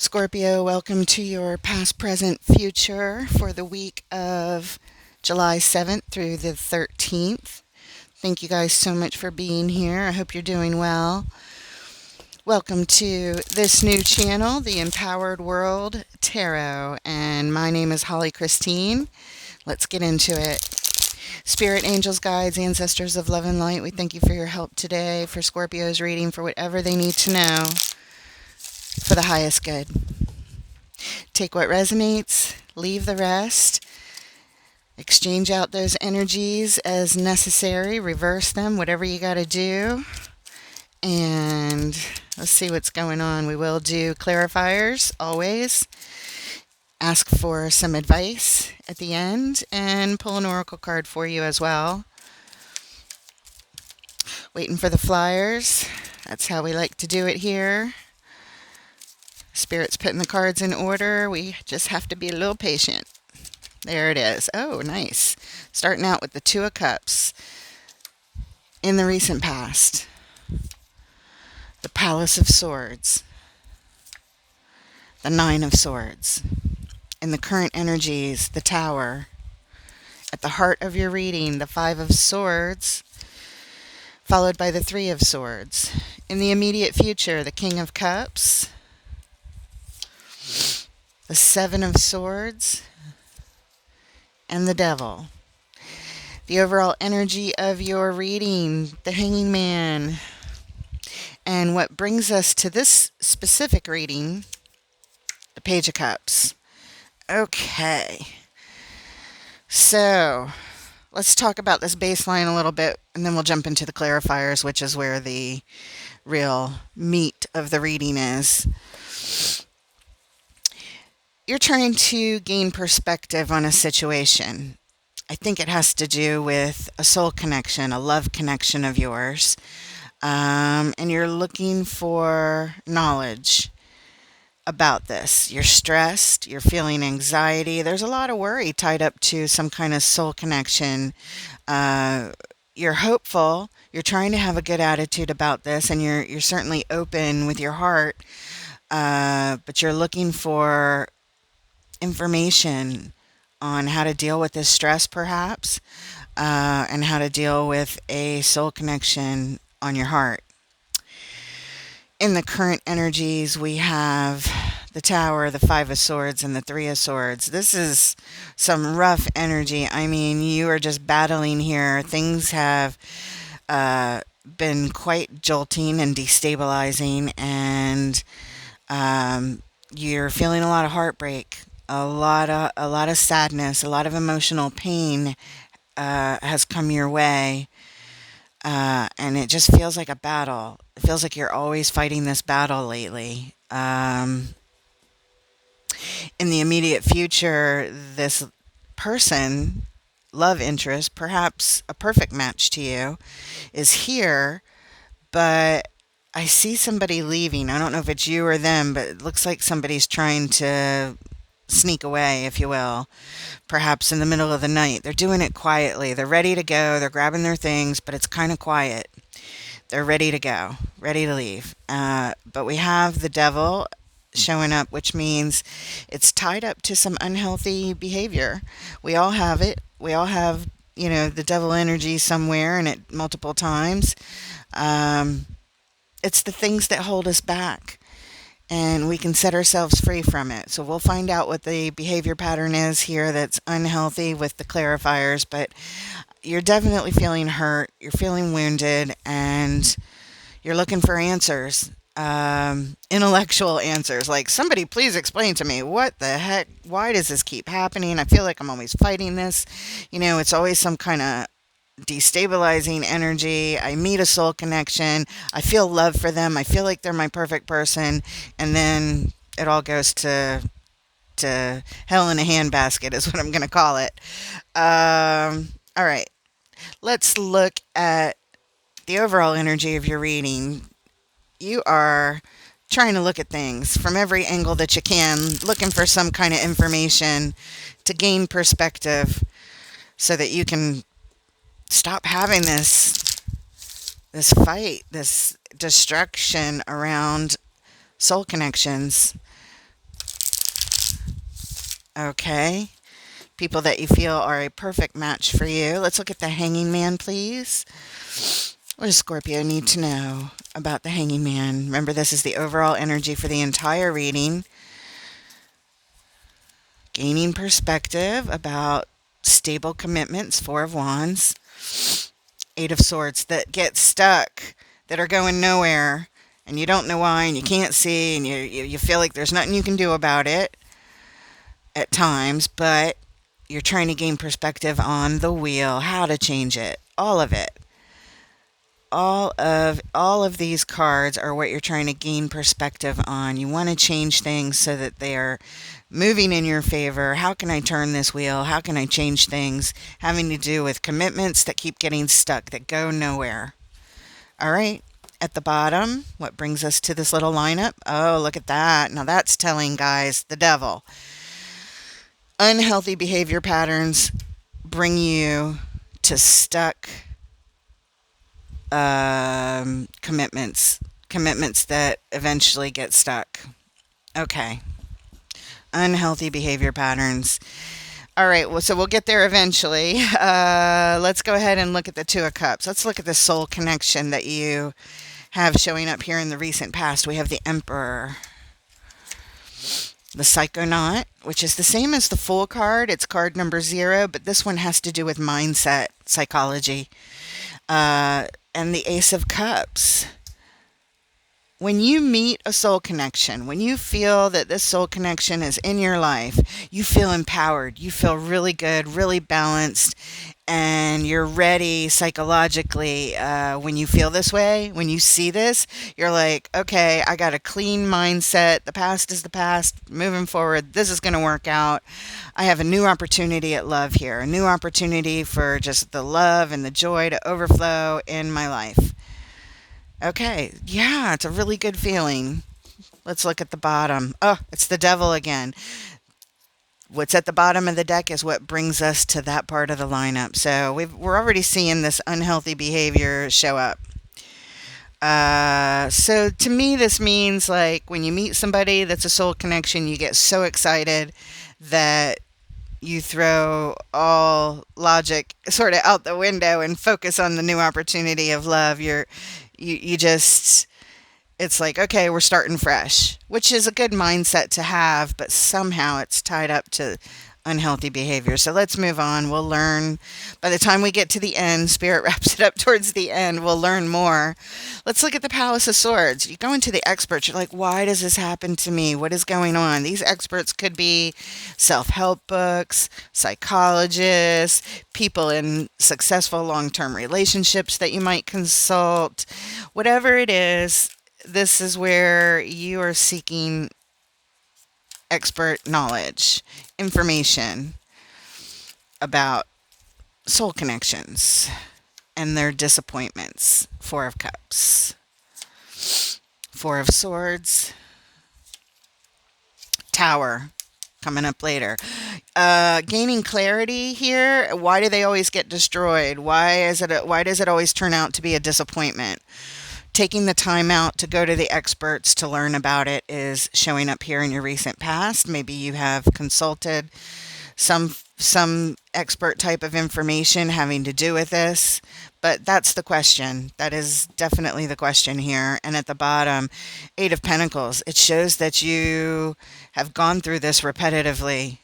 Scorpio, welcome to your past, present, future for the week of July 7th through the 13th. Thank you guys so much for being here. I hope you're doing well. Welcome to this new channel, The Empowered World Tarot, and my name is Holly Christine. Let's get into it. Spirit, angels, guides, ancestors of love and light, we thank you for your help today, for Scorpio's reading, for whatever they need to know, for the highest good. Take what resonates, leave the rest, exchange out those energies as necessary, reverse them, whatever you got to do. And let's see what's going on. We will do clarifiers always. Ask for some advice at the end and pull an oracle card for you as well. Waiting for the flyers. That's how we like to do it here. Spirit's putting the cards in order. We just have to be a little patient. There it is. Oh, nice. Starting out with the Two of Cups. In the recent past. The Palace of Swords. The Nine of Swords. In the current energies, the Tower. At the heart of your reading, the Five of Swords, followed by the Three of Swords. In the immediate future, the King of Cups. The Seven of Swords. And the Devil. The overall energy of your reading, the Hanging Man. And what brings us to this specific reading, the Page of Cups. Okay. So, let's talk about this baseline a little bit, and then we'll jump into the clarifiers, which is where the real meat of the reading is. You're trying to gain perspective on a situation. I think it has to do with a soul connection, a love connection of yours. And you're looking for knowledge about this. You're stressed, you're feeling anxiety. There's a lot of worry tied up to some kind of soul connection. You're hopeful, you're trying to have a good attitude about this, and you're certainly open with your heart, but you're looking for information on how to deal with this stress, perhaps, and how to deal with a soul connection on your heart. In the current energies, we have the Tower, the Five of Swords, and the Three of Swords. This is some rough energy. I mean, you are just battling here. Things have been quite jolting and destabilizing, and you're feeling a lot of heartbreak, a lot of sadness, a lot of emotional pain has come your way. And it just feels like a battle. It feels like you're always fighting this battle lately. In the immediate future, this person, love interest, perhaps a perfect match to you, is here, but I see somebody leaving. I don't know if it's you or them, but it looks like somebody's trying to sneak away, if you will, perhaps in the middle of the night. They're doing it quietly. They're ready to go. They're grabbing their things, but it's kind of quiet. They're ready to go, ready to leave. But we have the Devil showing up, which means it's tied up to some unhealthy behavior. We all have it. We all have, the devil energy somewhere, and it multiple times. It's the things that hold us back, and we can set ourselves free from it. So we'll find out what the behavior pattern is here that's unhealthy with the clarifiers, but you're definitely feeling hurt, you're feeling wounded, and you're looking for answers, intellectual answers, like, somebody please explain to me, what the heck, why does this keep happening? I feel like I'm always fighting this. It's always some kind of destabilizing energy. I meet a soul connection. I feel love for them. I feel like they're my perfect person. And then it all goes to hell in a handbasket is what I'm going to call it. All right. Let's look at the overall energy of your reading. You are trying to look at things from every angle that you can, looking for some kind of information to gain perspective so that you can stop having this fight, this destruction around soul connections. Okay. People that you feel are a perfect match for you. Let's look at the Hanging Man, please. What does Scorpio need to know about the Hanging Man? Remember, this is the overall energy for the entire reading. Gaining perspective about stable commitments, Four of Wands. Eight of Swords that get stuck, that are going nowhere, and you don't know why, and you can't see, and you feel like there's nothing you can do about it at times, but you're trying to gain perspective on the wheel, how to change it, all of it. All of these cards are what you're trying to gain perspective on. You want to change things so that they are moving in your favor. How can I turn this wheel? How can I change things having to do with commitments that keep getting stuck, that go nowhere? All right. At the bottom, what brings us to this little lineup? Oh, look at that. Now that's telling, guys, the devil. Unhealthy behavior patterns bring you to stuck commitments that eventually get stuck. Okay. Unhealthy behavior patterns. All right, well, so we'll get there eventually. Let's go ahead and look at the Two of Cups. Let's look at the soul connection that you have showing up here in the recent past. We have the Emperor, the Psychonaut, which is the same as the Fool card. It's card number 0, but this one has to do with mindset, psychology. And the Ace of Cups. When you meet a soul connection, when you feel that this soul connection is in your life, you feel empowered, you feel really good, really balanced, and you're ready psychologically. When you feel this way, when you see this, you're like, okay, I got a clean mindset. The past is the past. Moving forward, this is going to work out. I have a new opportunity at love here, a new opportunity for just the love and the joy to overflow in my life. Okay, yeah, it's a really good feeling. Let's look at the bottom. Oh, it's the devil again. What's at the bottom of the deck is what brings us to that part of the lineup. So we're already seeing this unhealthy behavior show up. So to me, this means like when you meet somebody that's a soul connection, you get so excited that you throw all logic sort of out the window and focus on the new opportunity of love. You just, it's like, okay, we're starting fresh, which is a good mindset to have, but somehow it's tied up to unhealthy behavior. So let's move on. We'll learn by the time we get to the end. Spirit wraps it up towards the end. We'll learn more. Let's look at the Palace of Swords. You go into the experts. You're like, why does this happen to me? What is going on? These experts could be self-help books, psychologists, people in successful long-term relationships that you might consult. Whatever it is, this is where you are seeking expert knowledge, information about soul connections and their disappointments. Four of Cups, Four of Swords, Tower coming up later. Gaining clarity here. Why do they always get destroyed? Why does it always turn out to be a disappointment? Taking the time out to go to the experts to learn about it is showing up here in your recent past. Maybe you have consulted some expert type of information having to do with this, but that's the question. That is definitely the question here. And at the bottom, Eight of Pentacles. It shows that you have gone through this repetitively.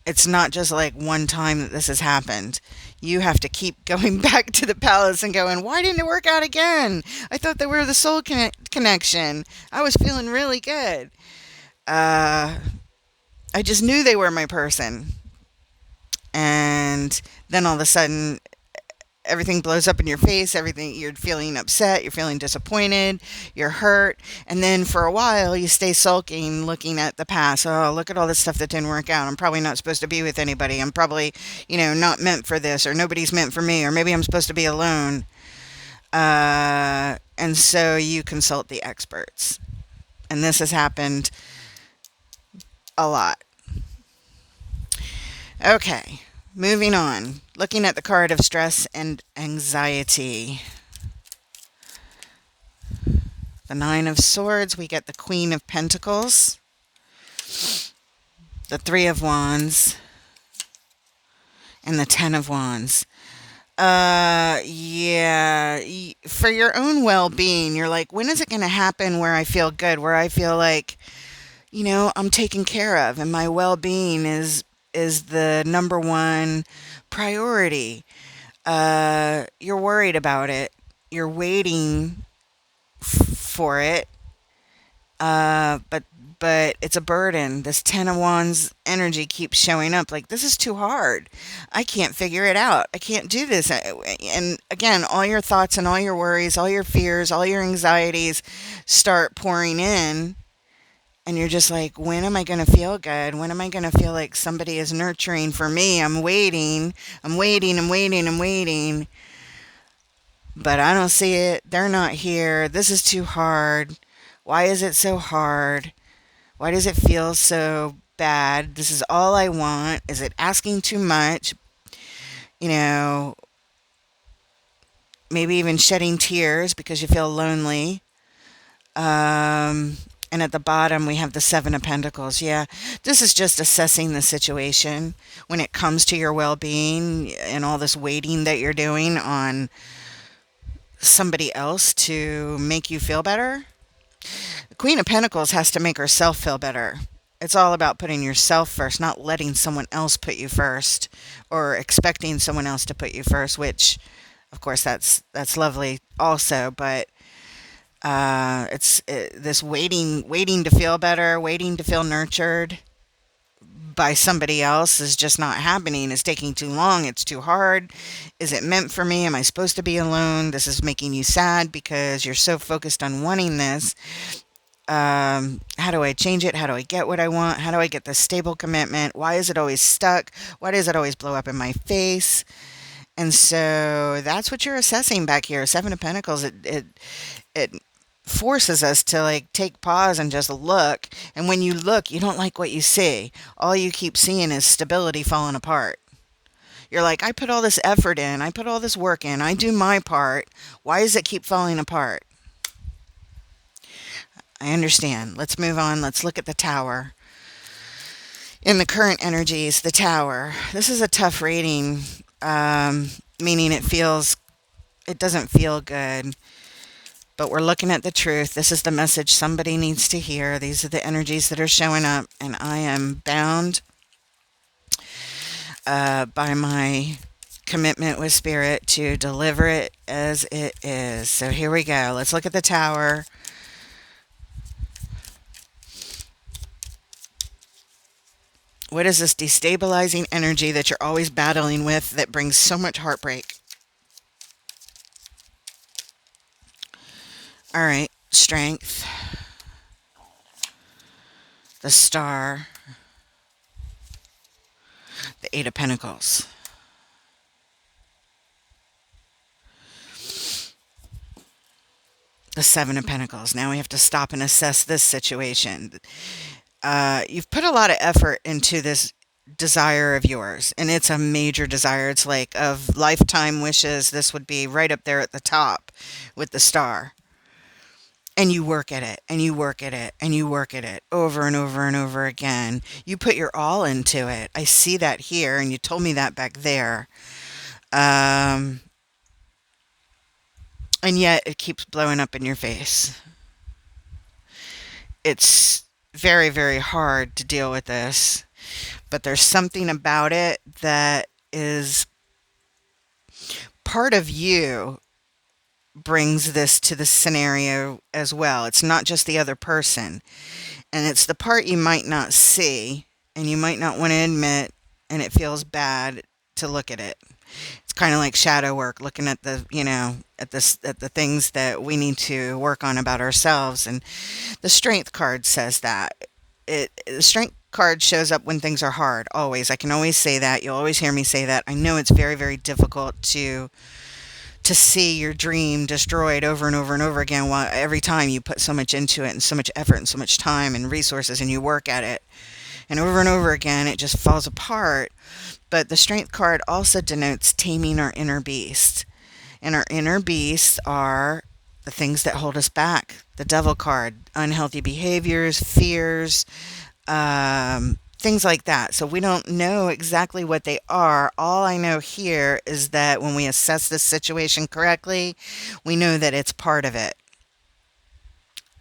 It's not just like one time that this has happened. You have to keep going back to the palace and going, why didn't it work out again? I thought they were the soul connection. I was feeling really good. I just knew they were my person. And then all of a sudden, everything blows up in your face. Everything, you're feeling upset, you're feeling disappointed, you're hurt, and then for a while you stay sulking, looking at the past. Oh, look at all this stuff that didn't work out. I'm probably not supposed to be with anybody. I'm probably, not meant for this, or nobody's meant for me, or maybe I'm supposed to be alone. And so you consult the experts, and this has happened a lot. Okay. Moving on, looking at the card of stress and anxiety. The Nine of Swords, we get the Queen of Pentacles, the Three of Wands, and the Ten of Wands. Yeah, for your own well-being, you're like, when is it going to happen where I feel good, where I feel like, I'm taken care of and my well-being is the number one priority. You're worried about it. You're waiting for it. But it's a burden. This Ten of Wands energy keeps showing up. Like, this is too hard. I can't figure it out. I can't do this. And again, all your thoughts and all your worries, all your fears, all your anxieties start pouring in. And you're just like, when am I going to feel good? When am I going to feel like somebody is nurturing for me? I'm waiting. I'm waiting. I'm waiting. I'm waiting. But I don't see it. They're not here. This is too hard. Why is it so hard? Why does it feel so bad? This is all I want. Is it asking too much? You know, maybe even shedding tears because you feel lonely. And at the bottom, we have the Seven of Pentacles. Yeah, this is just assessing the situation when it comes to your well-being and all this waiting that you're doing on somebody else to make you feel better. The Queen of Pentacles has to make herself feel better. It's all about putting yourself first, not letting someone else put you first or expecting someone else to put you first, which, of course, that's lovely also, but this waiting to feel better, waiting to feel nurtured by somebody else is just not happening. It's taking too long. It's too hard. Is it meant for me? Am I supposed to be alone? This is making you sad because you're so focused on wanting this. How do I change it? How do I get what I want? How do I get this stable commitment? Why is it always stuck? Why does it always blow up in my face? And so that's what you're assessing back here. Seven of Pentacles, it forces us to like take pause and just look. And when you look, you don't like what you see. All you keep seeing is stability falling apart. You're like, I put all this effort in. I put all this work in. I do my part. Why does it keep falling apart? I understand. Let's move on. Let's look at the Tower. In the current energies, the Tower. This is a tough reading, meaning it doesn't feel good. But we're looking at the truth. This is the message somebody needs to hear. These are the energies that are showing up. And I am bound by my commitment with Spirit to deliver it as it is. So here we go. Let's look at the Tower. What is this destabilizing energy that you're always battling with that brings so much heartbreak? All right, Strength, the Star, the Eight of Pentacles. The Seven of Pentacles. Now we have to stop and assess this situation. You've put a lot of effort into this desire of yours, and it's a major desire. It's like of lifetime wishes. This would be right up there at the top with the Star. And you work at it, and you work at it, and you work at it over and over and over again. You put your all into it. I see that here, and you told me that back there. And yet it keeps blowing up in your face. It's very, very hard to deal with this, but there's something about it that is part of you brings this to the scenario as well. It's not just the other person, and it's the part you might not see and you might not want to admit, and it feels bad to look at it. It's kind of like shadow work, looking at the at the things that we need to work on about ourselves. And the Strength card says that the Strength card shows up when things are hard, always. I can always say that. You'll always hear me say that. I know it's very, very difficult to see your dream destroyed over and over and over again, while every time you put so much into it and so much effort and so much time and resources and you work at it, and over again it just falls apart. But the Strength card also denotes taming our inner beast, and our inner beasts are the things that hold us back. The devil card, unhealthy behaviors, fears, things like that. So we don't know exactly what they are. All I know here is that when we assess this situation correctly, we know that it's part of it.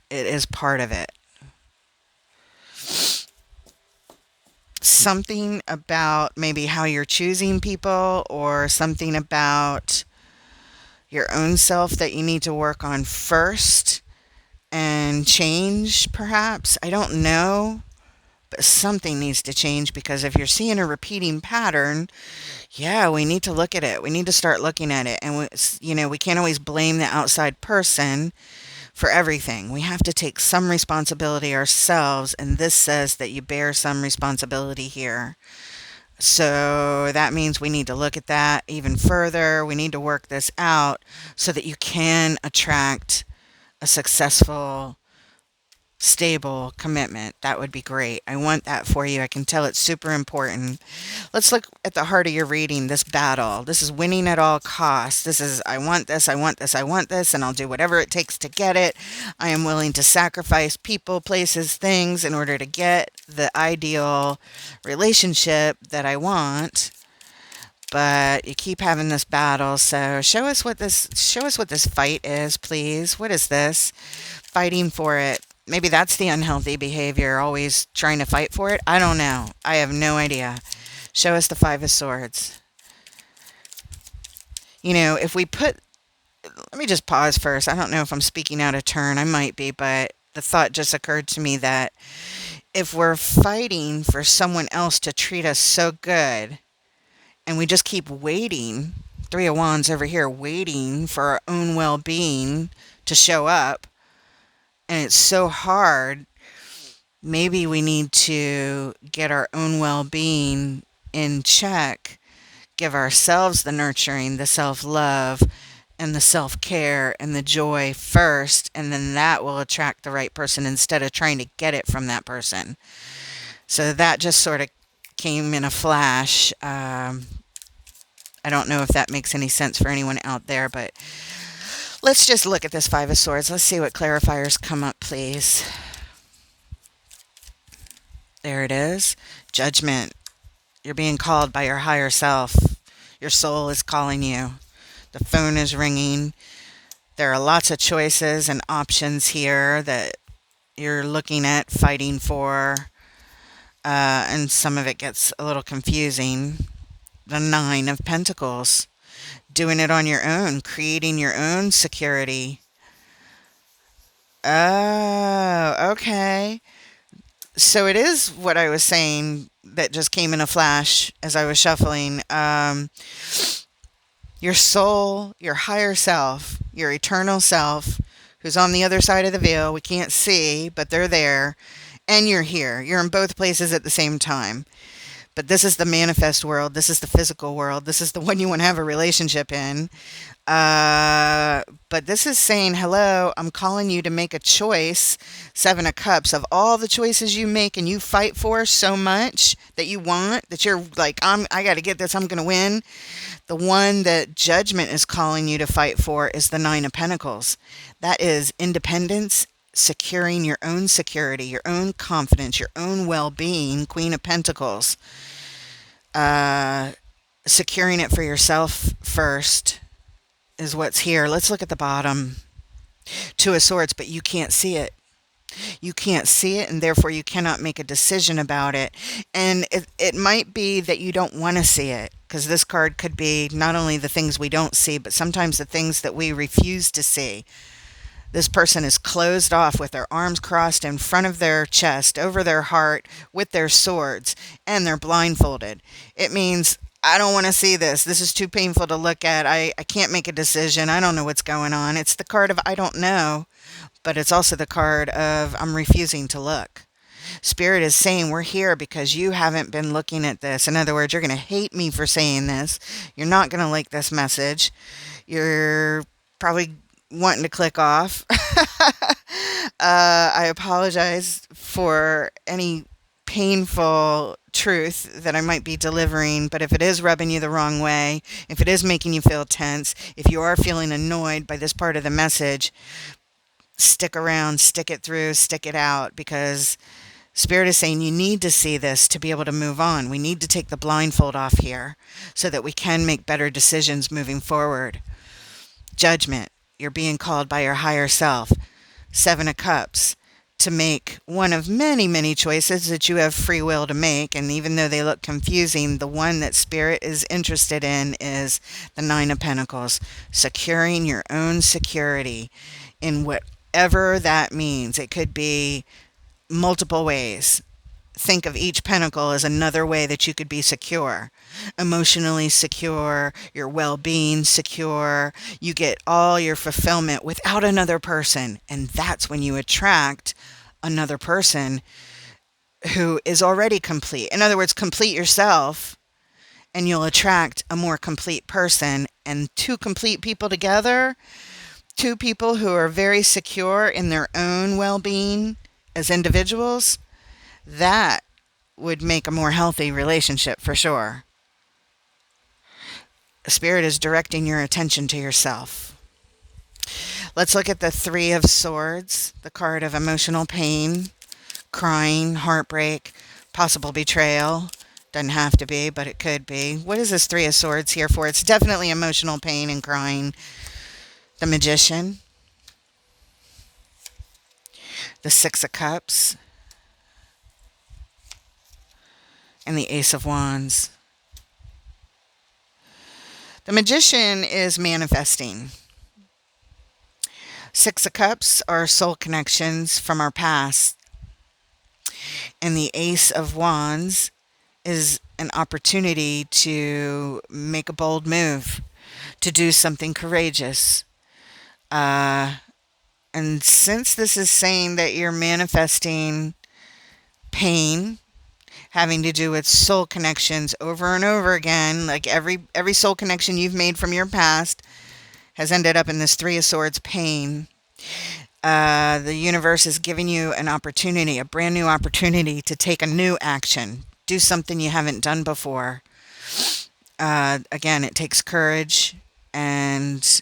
It is part of it. Something about maybe how you're choosing people, or something about your own self that you need to work on first and change, perhaps. I don't know, but something needs to change, because if you're seeing a repeating pattern, yeah, we need to look at it. We need to start looking at it. And, we can't always blame the outside person for everything. We have to take some responsibility ourselves. And this says that you bear some responsibility here. So that means we need to look at that even further. We need to work this out so that you can attract a successful, stable commitment. That would be great. I want that for you. I can tell it's super important. Let's look at the heart of your reading, this battle. This is winning at all costs. This is, I want this, I want this, I want this, and I'll do whatever it takes to get it. I am willing to sacrifice people, places, things in order to get the ideal relationship that I want. But you keep having this battle. So show us what this fight is, please. What is this? Fighting for it. Maybe that's the unhealthy behavior, always trying to fight for it. I don't know. I have no idea. Show us the Five of Swords. If we put, let me just pause first. I don't know if I'm speaking out of turn. I might be, but the thought just occurred to me that if we're fighting for someone else to treat us so good, and we just keep waiting, Three of Wands over here, waiting for our own well-being to show up, and it's so hard, maybe we need to get our own well-being in check, give ourselves the nurturing, the self-love, and the self-care and the joy first, and then that will attract the right person instead of trying to get it from that person. So that just sort of came in a flash. I don't know if that makes any sense for anyone out there, but let's just look at this Five of Swords. Let's see what clarifiers come up, please. There it is. Judgment. You're being called by your higher self. Your soul is calling you. The phone is ringing. There are lots of choices and options here that you're looking at, fighting for, and some of it gets a little confusing. The Nine of Pentacles. Doing it on your own, creating your own security. Oh, okay. So it is what I was saying that just came in a flash as I was shuffling. Your soul, your higher self, your eternal self, who's on the other side of the veil, we can't see, but they're there, and you're here. You're in both places at the same time. But this is the manifest world. This is the physical world. This is the one you want to have a relationship in. But this is saying, hello, I'm calling you to make a choice. Seven of Cups. Of all the choices you make and you fight for so much that you want, that you're like, I got to get this, I'm going to win. The one that Judgment is calling you to fight for is the Nine of Pentacles. That is independence, securing your own security, your own confidence, your own well-being. Queen of Pentacles. Securing it for yourself first is what's here. Let's look at the bottom. Two of Swords, but you can't see it. You can't see it, and therefore you cannot make a decision about it. And it might be that you don't want to see it, because this card could be not only the things we don't see, but sometimes the things that we refuse to see. This person is closed off with their arms crossed in front of their chest, over their heart, with their swords, and they're blindfolded. It means, I don't want to see this. This is too painful to look at. I can't make a decision. I don't know what's going on. It's the card of I don't know, but it's also the card of I'm refusing to look. Spirit is saying we're here because you haven't been looking at this. In other words, you're going to hate me for saying this. You're not going to like this message. You're probably wanting to click off. I apologize for any painful truth that I might be delivering, but if it is rubbing you the wrong way, if it is making you feel tense, if you are feeling annoyed by this part of the message, stick around, stick it through, stick it out, because Spirit is saying you need to see this to be able to move on. We need to take the blindfold off here so that we can make better decisions moving forward. Judgment. You're being called by your higher self. Seven of Cups. To make one of many, many choices that you have free will to make. And even though they look confusing, the one that Spirit is interested in is the Nine of Pentacles. Securing your own security in whatever that means. It could be multiple ways. Think of each pentacle as another way that you could be secure. Emotionally secure, your well-being secure. You get all your fulfillment without another person. And that's when you attract another person who is already complete. In other words, complete yourself and you'll attract a more complete person. And two complete people together, two people who are very secure in their own well-being as individuals, that would make a more healthy relationship for sure. Spirit is directing your attention to yourself. Let's look at the Three of Swords, the card of emotional pain, crying, heartbreak, possible betrayal. Doesn't have to be, but it could be. What is this Three of Swords here for? It's definitely emotional pain and crying. The Magician, the Six of Cups, and the Ace of Wands. The Magician is manifesting. Six of Cups are soul connections from our past. And the Ace of Wands is an opportunity to make a bold move, to do something courageous. And since this is saying that you're manifesting pain, having to do with soul connections over and over again, like every soul connection you've made from your past has ended up in this Three of Swords pain. The universe is giving you an opportunity, a brand new opportunity to take a new action, do something you haven't done before. Again, it takes courage, and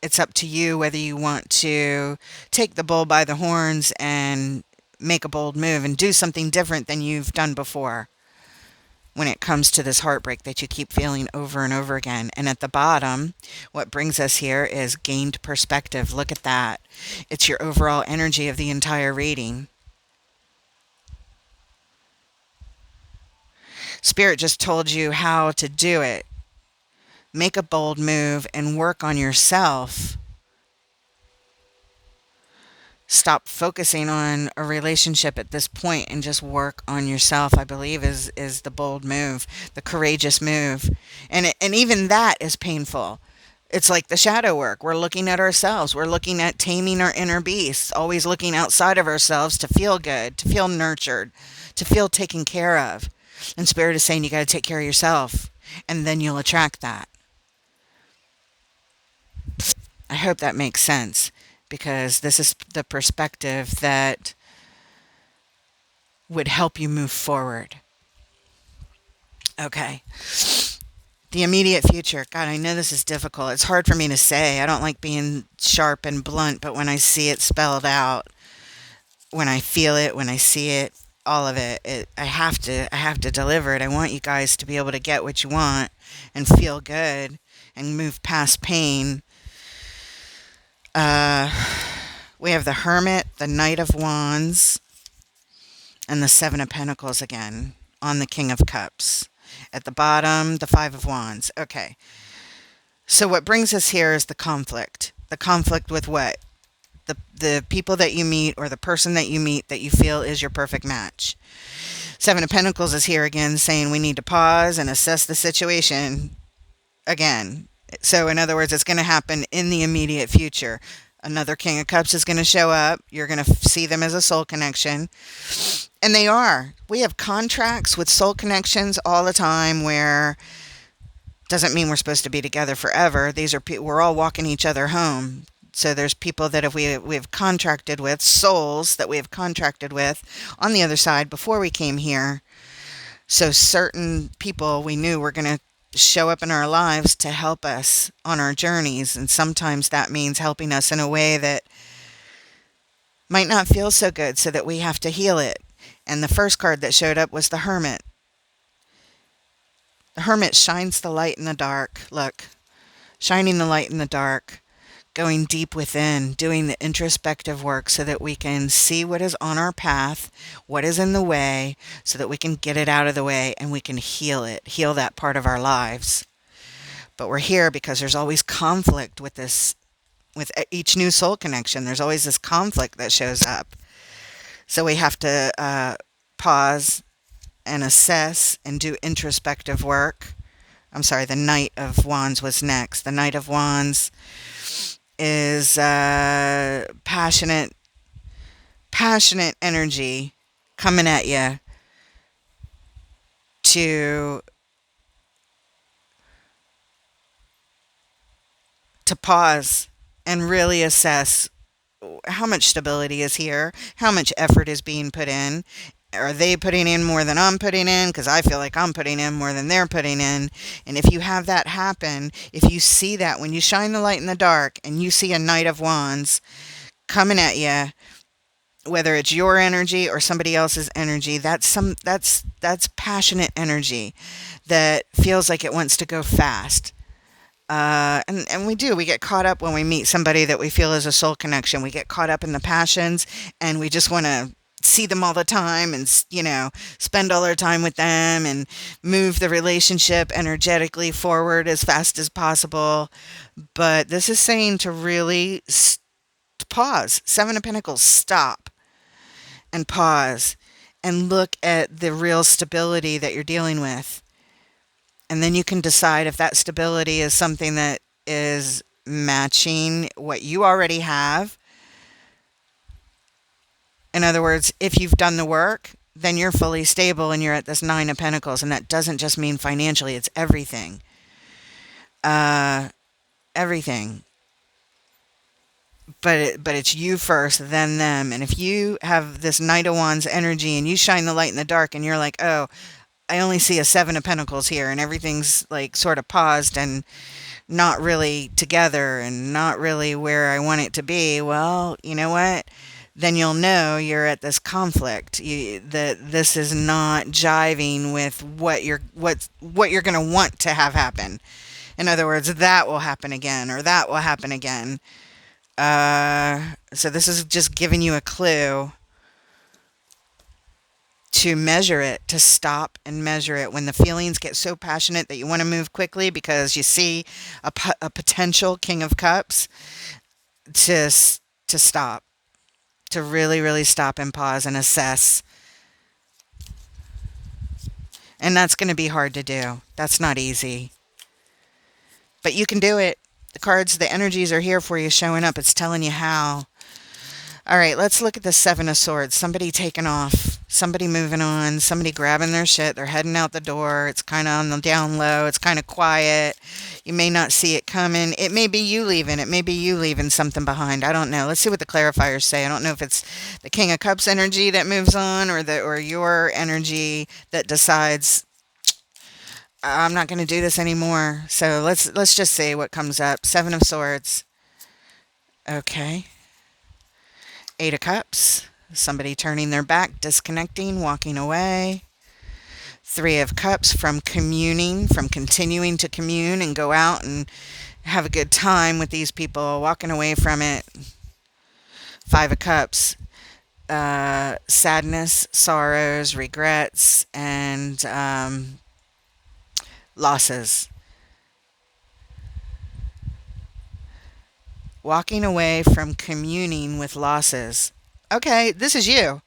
it's up to you whether you want to take the bull by the horns and make a bold move and do something different than you've done before when it comes to this heartbreak that you keep feeling over and over again. And at the bottom, what brings us here is gained perspective. Look at that. It's your overall energy of the entire reading. Spirit just told you how to do it. Make a bold move and work on yourself. Stop focusing on a relationship at this point and just work on yourself, I believe is the bold move, the courageous move. And even that is painful. It's like the shadow work. We're looking at ourselves. We're looking at taming our inner beasts, always looking outside of ourselves to feel good, to feel nurtured, to feel taken care of. And Spirit is saying you got to take care of yourself, and then you'll attract that. I hope that makes sense, because this is the perspective that would help you move forward. Okay. The immediate future. God, I know this is difficult. It's hard for me to say. I don't like being sharp and blunt, but when I see it spelled out, when I feel it, when I see it, all of it, I have to deliver it. I want you guys to be able to get what you want and feel good and move past pain. We have the Hermit, the Knight of Wands, and the Seven of Pentacles again on the King of Cups. At the bottom, the Five of Wands. Okay. So what brings us here is the conflict. The conflict with what? The people that you meet, or the person that you meet that you feel is your perfect match. Seven of Pentacles is here again saying we need to pause and assess the situation again. So in other words, it's going to happen in the immediate future. Another King of Cups is going to show up. You're going to see them as a soul connection. And they are. We have contracts with soul connections all the time where doesn't mean we're supposed to be together forever. These are we're all walking each other home. So there's people that we've contracted with, souls that we have contracted with on the other side before we came here. So certain people we knew were going to show up in our lives to help us on our journeys. And sometimes that means helping us in a way that might not feel so good, so that we have to heal it. And the first card that showed up was the Hermit. The Hermit shines the light in the dark. Look, shining the light in the dark, going deep within, doing the introspective work so that we can see what is on our path, what is in the way, so that we can get it out of the way and we can heal it, heal that part of our lives. But we're here because there's always conflict with this, with each new soul connection. There's always this conflict that shows up. So we have to pause and assess and do introspective work. I'm sorry, the Knight of Wands was next. The Knight of Wands is passionate energy coming at you to pause and really assess how much stability is here, how much effort is being put in. Are they putting in more than I'm putting in? Because I feel like I'm putting in more than they're putting in. And if you have that happen, if you see that when you shine the light in the dark and you see a Knight of Wands coming at you, whether it's your energy or somebody else's energy, that's passionate energy that feels like it wants to go fast. And we get caught up when we meet somebody that we feel is a soul connection. We get caught up in the passions and we just want to see them all the time and, spend all our time with them and move the relationship energetically forward as fast as possible. But this is saying to really pause. Seven of Pentacles, stop and pause and look at the real stability that you're dealing with. And then you can decide if that stability is something that is matching what you already have. In other words, if you've done the work, then you're fully stable and you're at this Nine of Pentacles. And that doesn't just mean financially, it's everything. Everything. But it's you first, then them. And if you have this Knight of Wands energy and you shine the light in the dark and you're like, oh, I only see a Seven of Pentacles here and everything's like sort of paused and not really together and not really where I want it to be. Well, you know what? Then you'll know you're at this conflict. That this is not jiving with what you're going to want to have happen. In other words, that will happen again or that will happen again. So this is just giving you a clue to measure it, to stop and measure it when the feelings get so passionate that you want to move quickly because you see a potential King of Cups, to stop, to really, really stop and pause and assess. And that's going to be hard to do. That's not easy. But you can do it. The cards, the energies are here for you showing up. It's telling you how. All right, let's look at the Seven of Swords. Somebody taking off, somebody moving on, somebody grabbing their shit. They're heading out the door. It's kind of on the down low. It's kind of quiet. You may not see it coming. It may be you leaving. It may be you leaving something behind. I don't know. Let's see what the clarifiers say. I don't know if it's the King of Cups energy that moves on or your energy that decides, I'm not going to do this anymore. So let's just see what comes up. Seven of Swords. Okay. Eight of Cups, somebody turning their back, disconnecting, walking away. Three of Cups, from communing, from continuing to commune and go out and have a good time with these people, walking away from it. Five of Cups, sadness, sorrows, regrets, and losses. Walking away from communing with losses. Okay, this is you.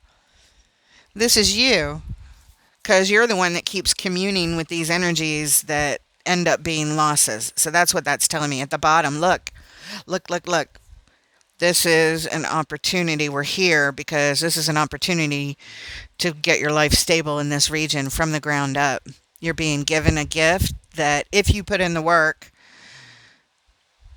This is you. Because you're the one that keeps communing with these energies that end up being losses. So that's what that's telling me. At the bottom, look. Look, look, look. This is an opportunity. We're here because this is an opportunity to get your life stable in this region from the ground up. You're being given a gift that if you put in the work,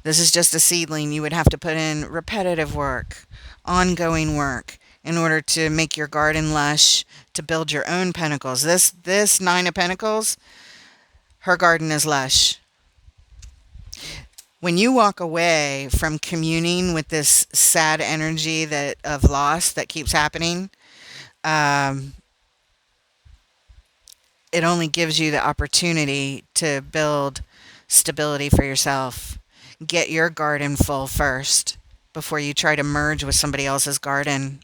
this is just a seedling. You would have to put in repetitive work, ongoing work, in order to make your garden lush, to build your own pentacles. This Nine of Pentacles, her garden is lush. When you walk away from communing with this sad energy that of loss that keeps happening, um, it only gives you the opportunity to build stability for yourself. Get your garden full first before you try to merge with somebody else's garden.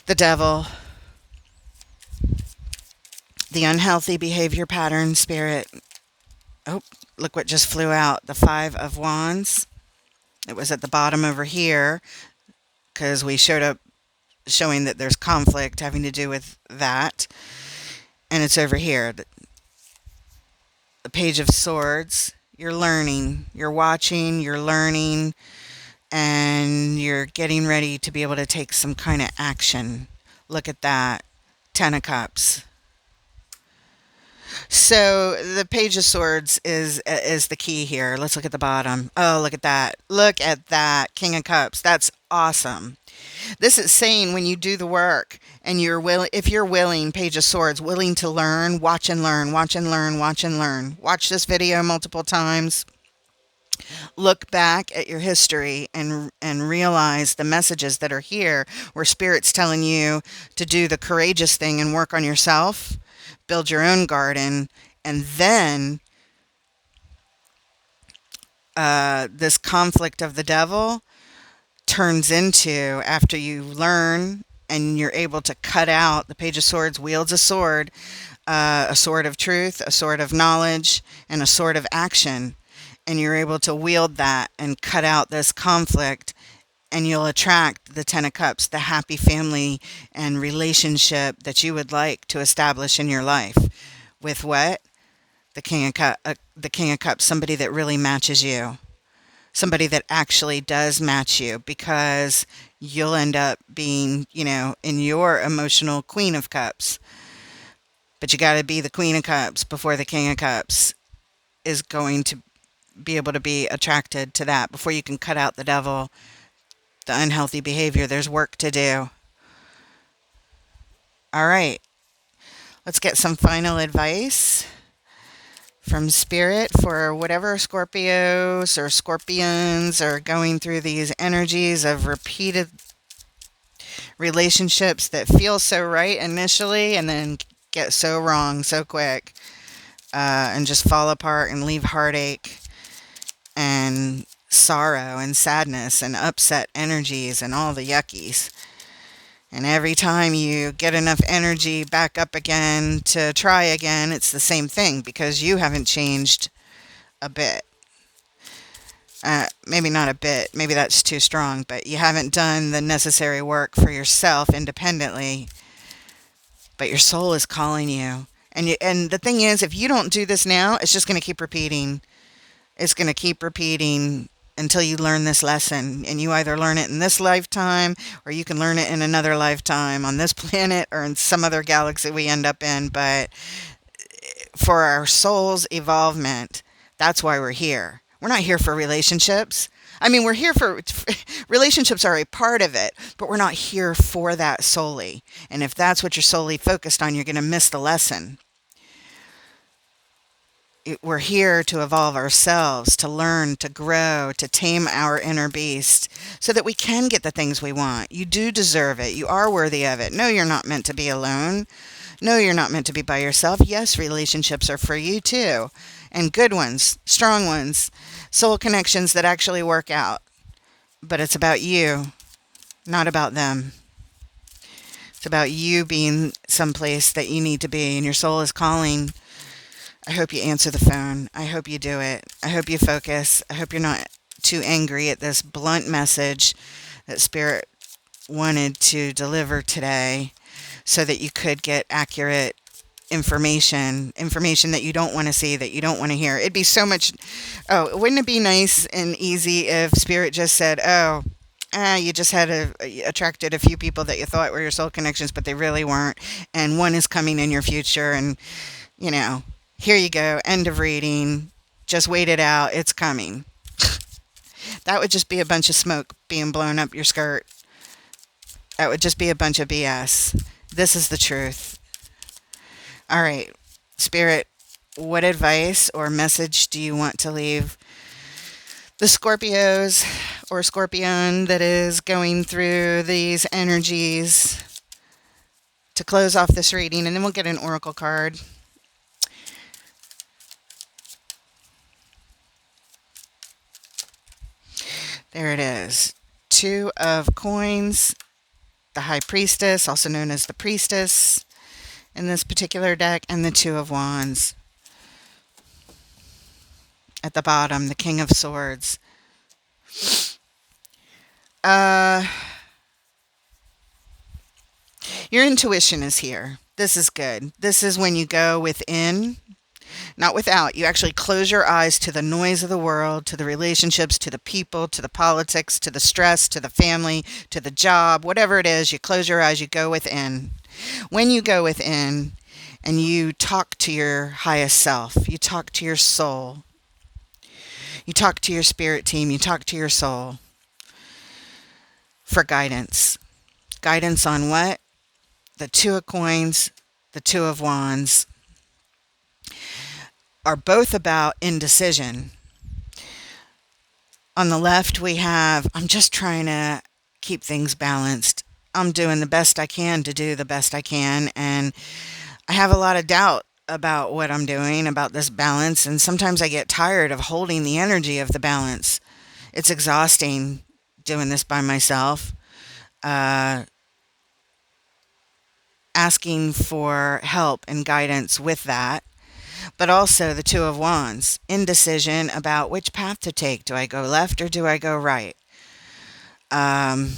The devil, the unhealthy behavior pattern, spirit. Oh, look what just flew out. The Five of Wands. It was at the bottom over here because we showed up showing that there's conflict having to do with that. And it's over here. The Page of Swords. You're learning. You're watching. You're learning. And you're getting ready to be able to take some kind of action. Look at that. Ten of Cups. So the Page of Swords is the key here. Let's look at the bottom. Oh, look at that. Look at that. King of Cups. That's awesome. This is saying when you do the work and if you're willing, Page of Swords, willing to learn, watch and learn, watch and learn, watch and learn. Watch this video multiple times. Look back at your history and realize the messages that are here where Spirit's telling you to do the courageous thing and work on yourself, build your own garden, and then this conflict of the devil turns into, after you learn and you're able to cut out, the Page of Swords wields a sword of truth, a sword of knowledge, and a sword of action. And you're able to wield that and cut out this conflict, and you'll attract the Ten of Cups, the happy family and relationship that you would like to establish in your life. With what? The King of Cups, somebody that really matches you. Somebody that actually does match you, because you'll end up being, in your emotional Queen of Cups. But you got to be the Queen of Cups before the King of Cups is going to be able to be attracted to that. Before you can cut out the devil, the unhealthy behavior, there's work to do. All right. Let's get some final advice from Spirit for whatever Scorpios or Scorpions are going through these energies of repeated relationships that feel so right initially and then get so wrong so quick, and just fall apart and leave heartache and sorrow and sadness and upset energies and all the yuckies. And every time you get enough energy back up again to try again, it's the same thing, because you haven't changed a bit. Maybe not a bit, maybe that's too strong, but you haven't done the necessary work for yourself independently. But your soul is calling you. And the thing is, if you don't do this now, it's just going to keep repeating. It's going to keep repeating until you learn this lesson. And you either learn it in this lifetime, or you can learn it in another lifetime on this planet or in some other galaxy we end up in. But for our soul's evolvement, that's why we're here. We're not here for relationships. I mean, we're here for relationships are a part of it, but we're not here for that solely. And if that's what you're solely focused on, you're going to miss the lesson. We're here to evolve ourselves, to learn, to grow, to tame our inner beast so that we can get the things we want. You do deserve it. You are worthy of it. No, you're not meant to be alone. No, you're not meant to be by yourself. Yes, relationships are for you too. And good ones, strong ones, soul connections that actually work out. But it's about you, not about them. It's about you being someplace that you need to be, and your soul is calling. I hope you answer the phone. I hope you do it. I hope you focus. I hope you're not too angry at this blunt message that Spirit wanted to deliver today so that you could get accurate information that you don't want to see, that you don't want to hear. It'd be so much... Oh, wouldn't it be nice and easy if Spirit just said, you just had attracted a few people that you thought were your soul connections, but they really weren't. And one is coming in your future, and, here you go. End of reading. Just wait it out. It's coming. That would just be a bunch of smoke being blown up your skirt. That would just be a bunch of BS. This is the truth. All right, Spirit, what advice or message do you want to leave the Scorpios or Scorpion that is going through these energies to close off this reading? And then we'll get an oracle card. There it is. Two of coins, the High Priestess, also known as the Priestess in this particular deck, and the Two of Wands. At the bottom, the King of Swords. Your intuition is here. This is good. This is when you go within, not without. You actually close your eyes to the noise of the world, to the relationships, to the people, to the politics, to the stress, to the family, to the job, whatever it is. You close your eyes, you go within. When you go within and you talk to your highest self, you talk to your soul, you talk to your spirit team, you talk to your soul for guidance. Guidance on what? The Two of Coins, the Two of Wands are both about indecision. On the left, we have, I'm just trying to keep things balanced. I'm doing the best I can to do the best I can. And I have a lot of doubt about what I'm doing, about this balance. And sometimes I get tired of holding the energy of the balance. It's exhausting doing this by myself. Asking for help and guidance with that. But also the Two of Wands, indecision about which path to take. Do I go left or do I go right? And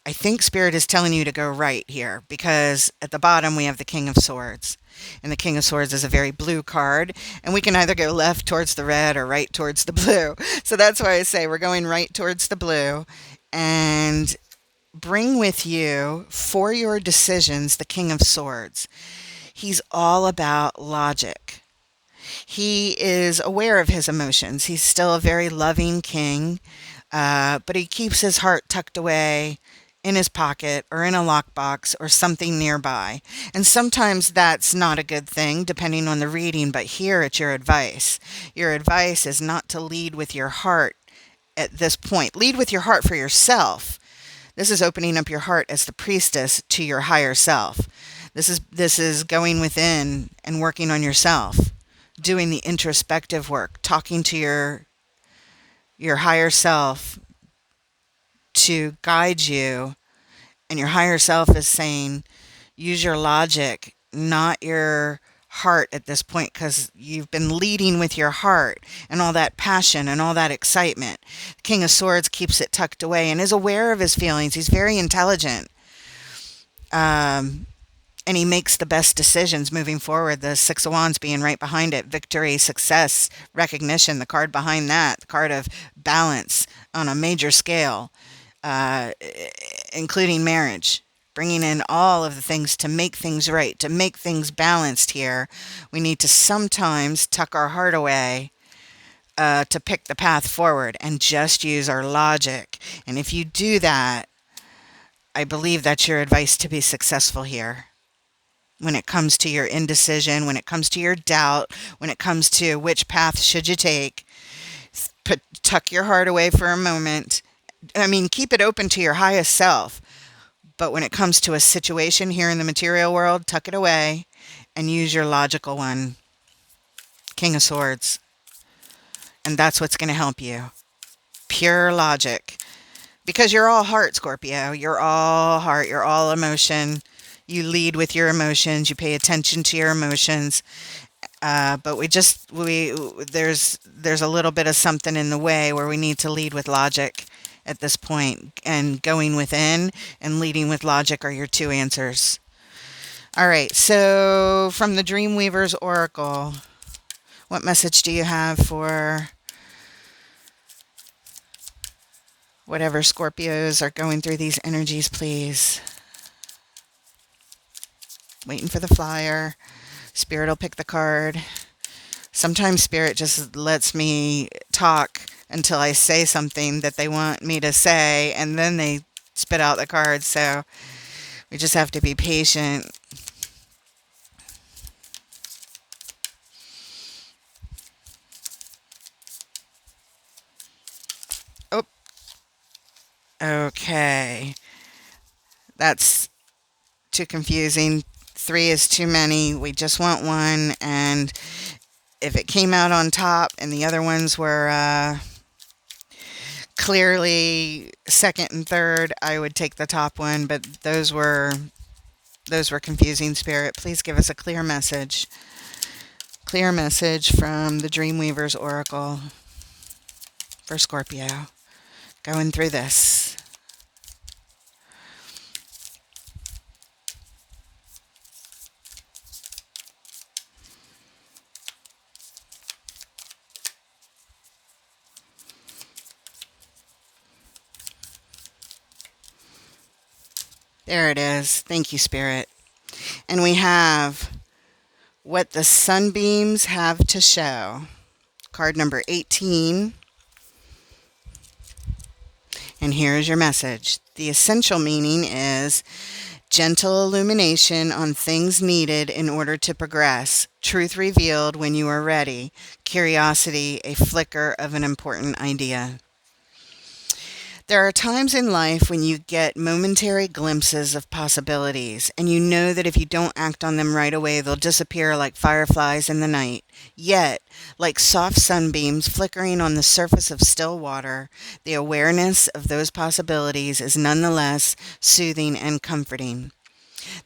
I think Spirit is telling you to go right here, because at the bottom we have the King of Swords. And the King of Swords is a very blue card. And we can either go left towards the red or right towards the blue. So that's why I say we're going right towards the blue. And bring with you for your decisions the King of Swords. He's all about logic. He is aware of his emotions. He's still a very loving king, but he keeps his heart tucked away in his pocket or in a lockbox or something nearby. And sometimes that's not a good thing, depending on the reading, but here it's your advice. Your advice is not to lead with your heart at this point. Lead with your heart for yourself. This is opening up your heart as the priestess to your higher self. This is going within and working on yourself, doing the introspective work, talking to your higher self to guide you. And your higher self is saying, use your logic, not your heart at this point, because you've been leading with your heart and all that passion and all that excitement. The King of Swords keeps it tucked away and is aware of his feelings. He's very intelligent. And he makes the best decisions moving forward. The Six of Wands being right behind it. Victory, success, recognition. The card behind that, the card of balance on a major scale, including marriage. Bringing in all of the things to make things right, to make things balanced here. We need to sometimes tuck our heart away to pick the path forward and just use our logic. And if you do that, I believe that's your advice to be successful here. When it comes to your indecision, when it comes to your doubt, when it comes to which path should you take, tuck your heart away for a moment. I mean, keep it open to your highest self. But when it comes to a situation here in the material world, tuck it away and use your logical one. King of Swords. And that's what's going to help you. Pure logic. Because you're all heart, Scorpio. You're all heart. You're all emotion. You lead with your emotions. You pay attention to your emotions. But there's a little bit of something in the way where we need to lead with logic at this point. And going within and leading with logic are your two answers. All right. So from the Dreamweaver's Oracle, what message do you have for whatever Scorpios are going through these energies, please? Waiting for the flyer. Spirit will pick the card. Sometimes Spirit just lets me talk until I say something that they want me to say, and then they spit out the cards. So we just have to be patient. Oh, okay. That's too confusing. Three is too many. We just want one. And if it came out on top and the other ones were clearly second and third, I would take the top one. But those were confusing, Spirit. Please give us a clear message. Clear message from the Dreamweaver's Oracle for Scorpio. Going through this. There it is. Thank you, Spirit. And we have what the sunbeams have to show. Card number 18. And here's your message. The essential meaning is gentle illumination on things needed in order to progress. Truth revealed when you are ready. Curiosity, a flicker of an important idea. There are times in life when you get momentary glimpses of possibilities, and you know that if you don't act on them right away, they'll disappear like fireflies in the night. Yet, like soft sunbeams flickering on the surface of still water, the awareness of those possibilities is nonetheless soothing and comforting.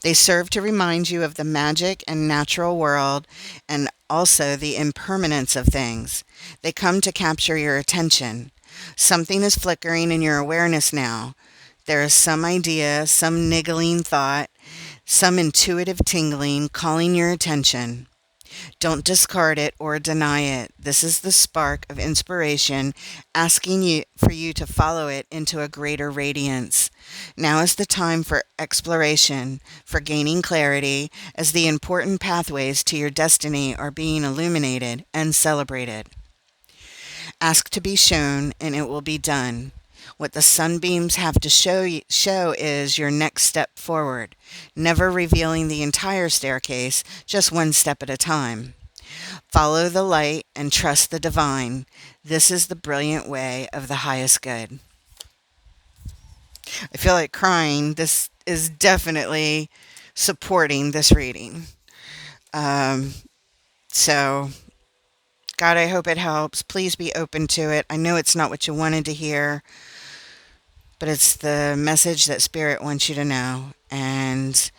They serve to remind you of the magic and natural world and also the impermanence of things. They come to capture your attention. Something is flickering in your awareness now. There is some idea, some niggling thought, some intuitive tingling calling your attention. Don't discard it or deny it. This is the spark of inspiration asking you for you to follow it into a greater radiance. Now is the time for exploration, for gaining clarity, as the important pathways to your destiny are being illuminated and celebrated. Ask to be shown, and it will be done. What the sunbeams have to show is your next step forward, never revealing the entire staircase, just one step at a time. Follow the light and trust the divine. This is the brilliant way of the highest good. I feel like crying. This is definitely supporting this reading. Um, so God, I hope it helps. Please be open to it. I know it's not what you wanted to hear, but it's the message that Spirit wants you to know. And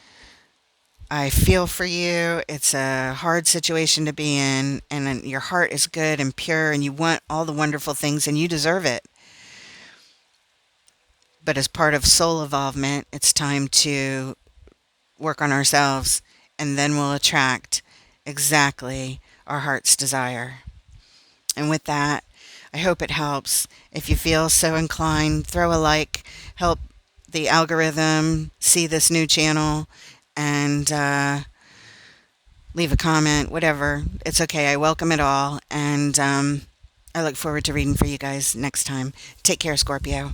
I feel for you. It's a hard situation to be in, and your heart is good and pure, and you want all the wonderful things, and you deserve it. But as part of soul evolvement, it's time to work on ourselves, and then we'll attract exactly our heart's desire. And with that, I hope it helps. If you feel so inclined, throw a like, help the algorithm see this new channel, and leave a comment, whatever. It's okay. I welcome it all. And I look forward to reading for you guys next time. Take care, Scorpio.